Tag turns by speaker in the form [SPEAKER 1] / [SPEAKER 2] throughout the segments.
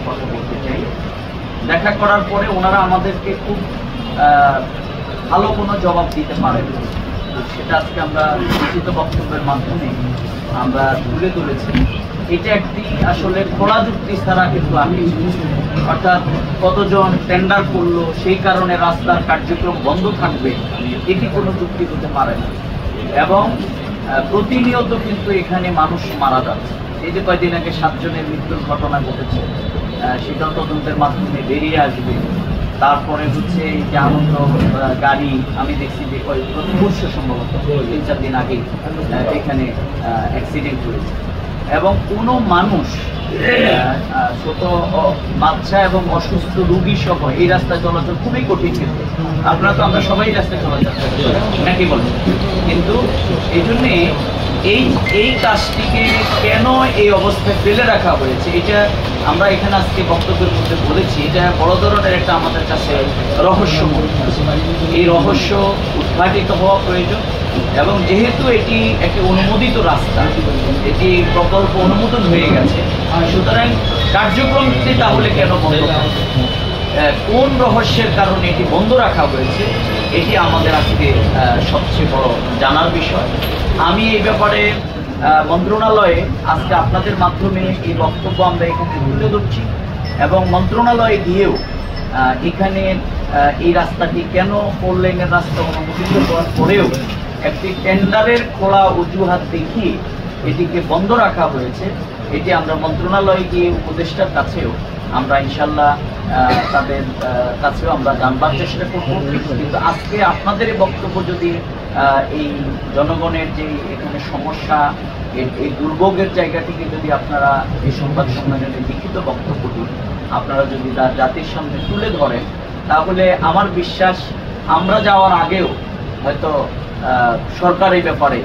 [SPEAKER 1] কথা বলতে চাই। দেখা করার পরে ওনারা আমাদেরকে খুব ভালো কোনো জবাব দিতে পারেন, সেটা আজকে আমরা লিখিত বক্তব্যের মাধ্যমে আমরা তুলে ধরেছি। এটা একটি আসলে খোলা যুক্তি ছাড়া কিন্তু আমি, অর্থাৎ কতজন টেন্ডার করলো সেই কারণে রাস্তার কার্যক্রম বন্ধ থাকবে, এটি কোনো যুক্তি হতে পারে না। এবং প্রতিনিয়ত কিন্তু এখানে মানুষ মারা যাচ্ছে। এই যে কয়েকদিন আগে 7 জনের মৃত্যুর ঘটনা ঘটেছে, সেটাও তদন্তের মাধ্যমে বেরিয়ে আসবে। তারপরে হচ্ছে এই যে আনন্দ গাড়ি, আমি দেখছি যে প্রতি বর্ষ সম্ভবত 3-4 দিন আগে এখানে অ্যাক্সিডেন্ট হয়েছে। এবং কোনো মানুষ, ছোট বাচ্চা এবং অসুস্থ রোগী সহ এই রাস্তায় চলাচল খুবই কঠিন। কিন্তু আপনারা তো আমরা সবাই রাস্তায় চলাচল করি নাকি বলেন, কিন্তু এই জন্যে এই কাজটিকে কেন এই অবস্থায় ফেলে রাখা হয়েছে, এটা আমরা এখানে আজকে বক্তব্যের মধ্যে বলেছি। এটা বড় ধরনের একটা আমাদের কাছে রহস্যময়। এই রহস্য উদ্ঘাটিত হওয়া প্রয়োজন। এবং যেহেতু এটি একটি অনুমোদিত রাস্তা, এটি প্রকল্প অনুমোদন হয়ে গেছে, সুতরাং কার্যক্রমটি তাহলে কেন বন্ধ থাকবে, কোন রহস্যের কারণে এটি বন্ধ রাখা হয়েছে, এটি আমাদের আজকে সবচেয়ে বড় জানার বিষয়। আমি এই ব্যাপারে মন্ত্রণালয়ে আজকে আপনাদের মাধ্যমে এই বক্তব্য আমরা এখানে তুলে ধরছি। এবং মন্ত্রণালয়ে গিয়েও এখানে এই রাস্তাটি কেন 4 লেনের রাস্তা অনুমোদিত হওয়ার পরেও একটি টেন্ডারের খোলা অজুহাত দেখিয়ে এটিকে বন্ধ রাখা হয়েছে, এটি আমরা মন্ত্রণালয়ে গিয়ে উপদেষ্টার কাছেও আমরা ইনশাল্লাহ তাদের কাছেও আমরা জানবার চেষ্টা করব। কিন্তু আজকে আপনাদের এই বক্তব্য যদি এই জনগণের যে এখানে সমস্যা, এই দুর্ভোগের জায়গাটিকে যদি আপনারা এই সংবাদ সম্মেলনে লিখিত বক্তব্যটি আপনারা যদি জাতির সামনে তুলে ধরেন, তাহলে আমার বিশ্বাস আমরা যাওয়ার আগেও হয়তো সরকার এই ব্যাপারে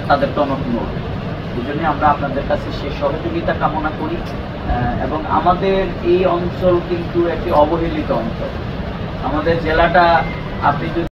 [SPEAKER 1] তাদের টনক নড়বে। এই জন্য আমরা আপনাদের কাছে সেই সহযোগিতা কামনা করি। এবং আমাদের এই অঞ্চল কিন্তু একটি অবহেলিত অঞ্চল। আমাদের জেলাটা আপনি যদি